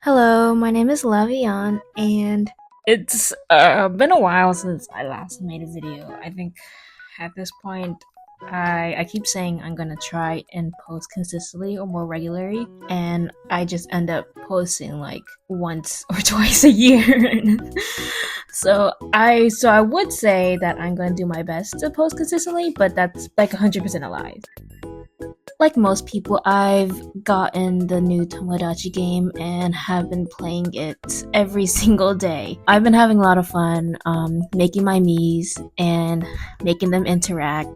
Hello, my name is Lavian, and it's been a while since I last made a video. I think at this point, I keep saying I'm gonna try and post consistently or more regularly, and I just end up posting like once or twice a year. So I would say that I'm gonna do my best to post consistently, but that's like 100% a lie. Like most people, I've gotten the new Tomodachi game and have been playing it every single day. I've been having a lot of fun making my Miis and making them interact.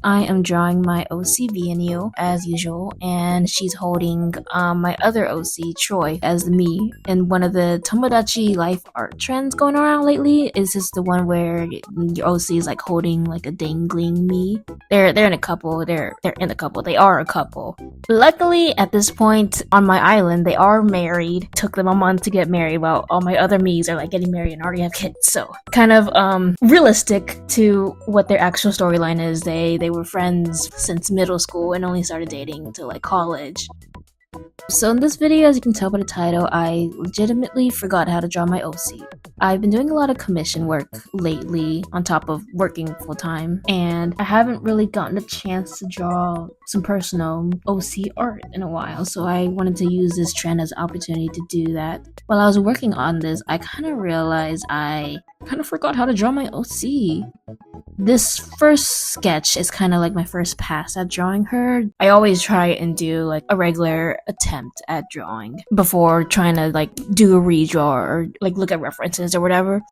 I am drawing my OC Vianio as usual, and she's holding my other OC Troy as the me. And one of the Tomodachi life art trends going around lately is just the one where your OC is like holding like a dangling me. They're in a couple. They're in a couple. They are a couple. Luckily, at this point on my island, they are married. Took them a month to get married, while all my other me's are like getting married and already have kids. So kind of realistic to what their actual storyline is. They were friends since middle school and only started dating until like college. So in this video, as you can tell by the title, I legitimately forgot how to draw my OC. I've been doing a lot of commission work lately on top of working full time, and I haven't really gotten a chance to draw some personal OC art in a while, so I wanted to use this trend as an opportunity to do that. While I was working on this, I kind of realized I kind of forgot how to draw my OC. This first sketch is kind of like my first pass at drawing her. I always try and do like a regular attempt at drawing before trying to like do a redraw or like look at references or whatever.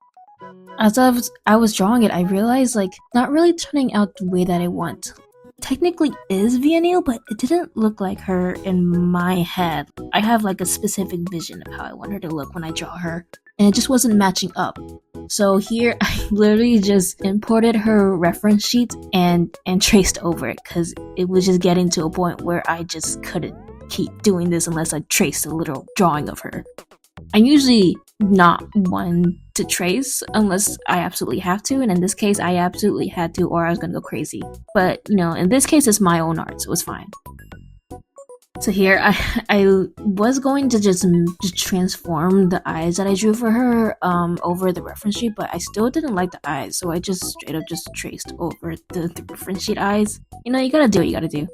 As I was drawing it, I realized like not really turning out the way that I want. Technically is Vianil, but it didn't look like her in my head. I have like a specific vision of how I want her to look when I draw her, and it just wasn't matching up. So here I literally just imported her reference sheet and traced over it, because it was just getting to a point where I just couldn't keep doing this unless I traced a literal drawing of her. I'm usually not one to trace unless I absolutely have to, and in this case I absolutely had to, or I was gonna go crazy. But you know, in this case it's my own art, so it was fine. So here I was going to just transform the eyes that I drew for her over the reference sheet, but I still didn't like the eyes, so I just straight up just traced over the reference sheet eyes. You know, you gotta do what you gotta do.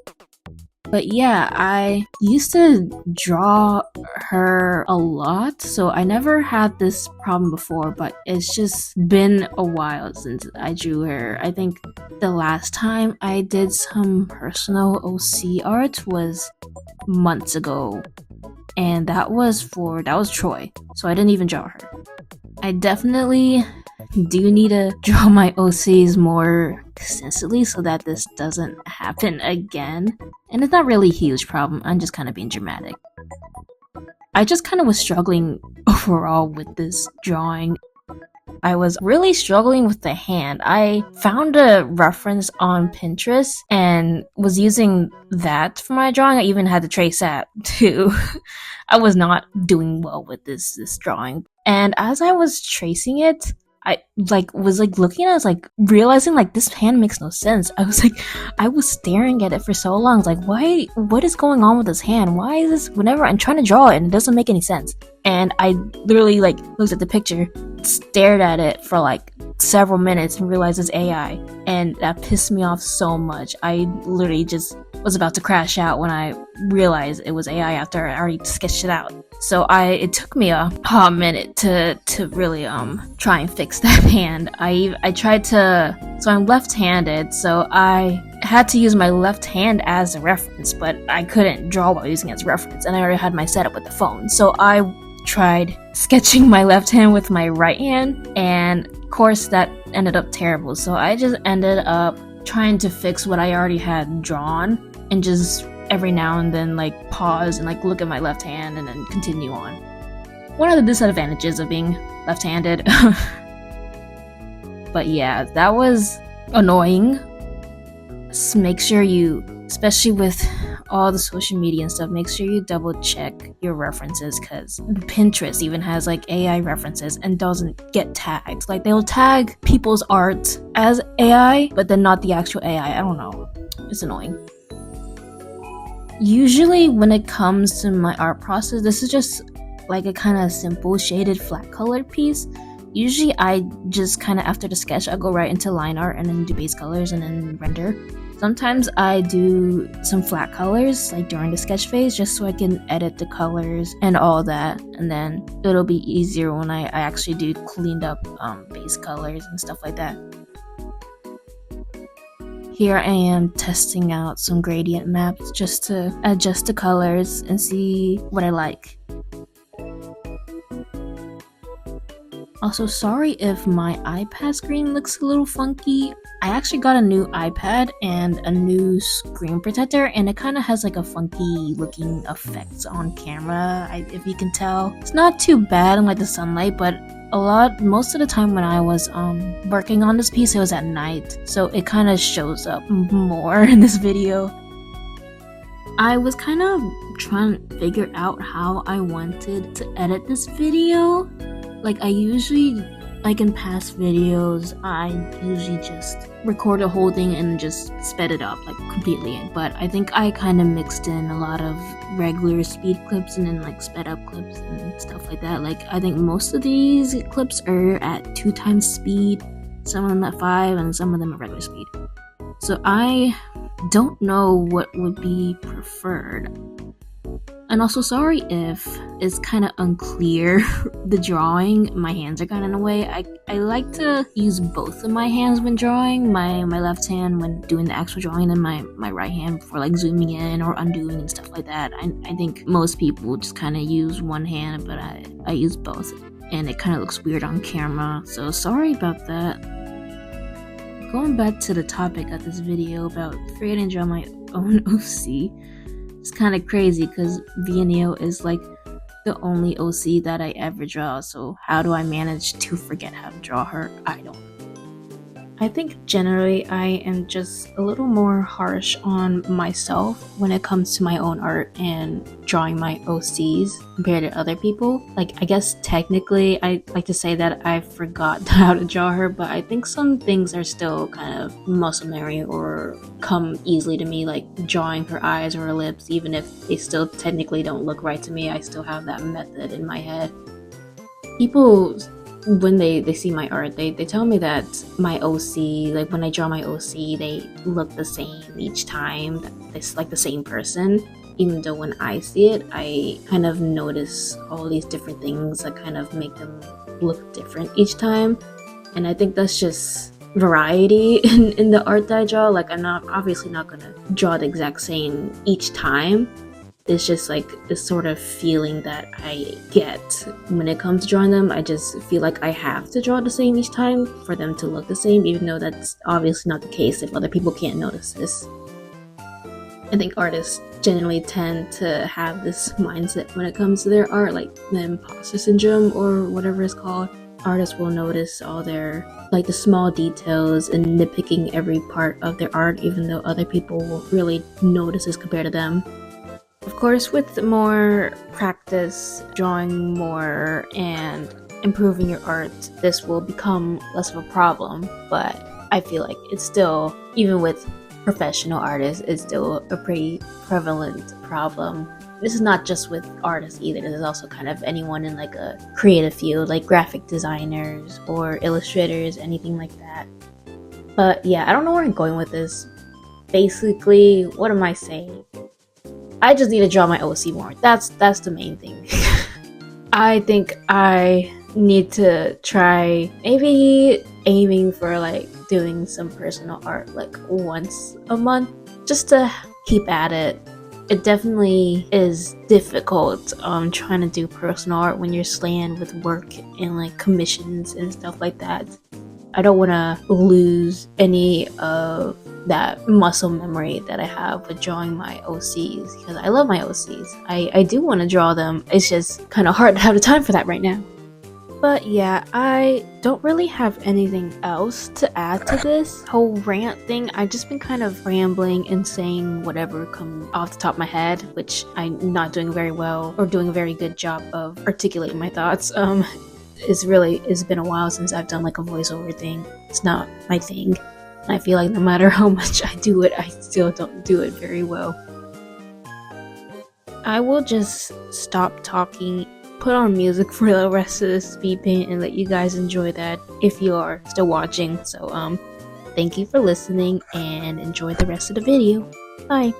But yeah, I used to draw her a lot, so I never had this problem before, but it's just been a while since I drew her. I think the last time I did some personal OC art was months ago, and that was Troy, so I didn't even draw her. I definitely do need to draw my OCs more consistently so that this doesn't happen again. And it's not really a huge problem, I'm just kind of being dramatic. I just kind of was struggling overall with this drawing. I was really struggling with the hand. I found a reference on Pinterest and was using that for my drawing. I even had to trace that too. I was not doing well with this drawing. And as I was tracing it, I was looking at it, I was like realizing like this hand makes no sense. I was staring at it for so long. I was like, what is going on with this hand? Why is this, whenever I'm trying to draw it and it doesn't make any sense? And I literally like looked at the picture, stared at it for like several minutes and realized it's AI, and that pissed me off so much. I literally just was about to crash out when I realized it was AI after I already sketched it out. So it took me a hot minute to really try and fix that hand. I tried to, so I'm left-handed, so I had to use my left hand as a reference, but I couldn't draw while using it as a reference, and I already had my setup with the phone. So I tried sketching my left hand with my right hand, and of course that ended up terrible. So I just ended up trying to fix what I already had drawn, and just every now and then like pause and like look at my left hand and then continue on. One of the disadvantages of being left-handed. But yeah, that was annoying. So make sure you, especially with all the social media and stuff, make sure you double check your references, because Pinterest even has like AI references and doesn't get tagged. Like they'll tag people's art as AI, but then not the actual AI. I don't know. It's annoying. Usually when it comes to my art process, this is just like a kind of simple shaded flat colored piece. Usually I just kind of after the sketch I go right into line art and then do base colors and then render. Sometimes I do some flat colors like during the sketch phase just so I can edit the colors and all that, and then it'll be easier when I actually do cleaned up base colors and stuff like that. Here I am testing out some gradient maps just to adjust the colors and see what I like. Also, sorry if my iPad screen looks a little funky. I actually got a new iPad and a new screen protector, and it kind of has like a funky looking effects on camera, if you can tell. It's not too bad in like the sunlight, but most of the time when I was working on this piece, it was at night, so it kind of shows up more in this video. I was kind of trying to figure out how I wanted to edit this video. Like like in past videos, I usually just record the whole thing and just sped it up like completely. But I think I kind of mixed in a lot of regular speed clips and then like sped up clips and stuff like that. Like I think most of these clips are at 2 times speed, some of them at 5, and some of them at regular speed. So I don't know what would be preferred. And also sorry if it's kind of unclear the drawing. My hands are kind of in the way. I like to use both of my hands when drawing. My left hand when doing the actual drawing, and my right hand for like zooming in or undoing and stuff like that. I think most people just kind of use one hand, but I use both, and it kind of looks weird on camera. So sorry about that. Going back to the topic of this video about creating and draw my own OC. It's kind of crazy because Beaumonde is like the only OC that I ever draw, so how do I manage to forget how to draw her? I don't know. I think generally I am just a little more harsh on myself when it comes to my own art and drawing my OCs compared to other people. Like, I guess technically I like to say that I forgot how to draw her, but I think some things are still kind of muscle memory or come easily to me, like drawing her eyes or her lips. Even if they still technically don't look right to me, I still have that method in my head. People, when they see my art, they tell me that my OC, like when I draw my OC, they look the same each time. It's like the same person, even though when I see it, I kind of notice all these different things that kind of make them look different each time. And I think that's just variety in the art that I draw. Like, I'm obviously not gonna draw the exact same each time. It's just like this sort of feeling that I get when it comes to drawing them. I just feel like I have to draw the same each time for them to look the same, even though that's obviously not the case if other people can't notice this. I think artists generally tend to have this mindset when it comes to their art, like the imposter syndrome or whatever it's called. Artists will notice all their, like, the small details and nitpicking every part of their art, even though other people won't really notice this compared to them. Of course, with more practice, drawing more, and improving your art, this will become less of a problem, but I feel like it's still, even with professional artists, it's still a pretty prevalent problem. This is not just with artists either. This is also kind of anyone in like a creative field, like graphic designers or illustrators, anything like that. But yeah, I don't know where I'm going with this. Basically, what am I saying? I just need to draw my OC more. That's the main thing. I think I need to try maybe aiming for like doing some personal art like once a month, just to keep at it. It definitely is difficult trying to do personal art when you're slammed with work and like commissions and stuff like that. I don't want to lose any of that muscle memory that I have with drawing my OCs, because I love my OCs. I do want to draw them. It's just kind of hard to have the time for that right now. But yeah, I don't really have anything else to add to this whole rant thing. I've just been kind of rambling and saying whatever comes off the top of my head, which I'm not doing very well or doing a very good job of articulating my thoughts. It's been a while since I've done like a voiceover thing. It's not my thing. And I feel like no matter how much I do it, I still don't do it very well. I will just stop talking put on music for the rest of the speed paint and let you guys enjoy that if you are still watching. So thank you for listening and enjoy the rest of the video. Bye.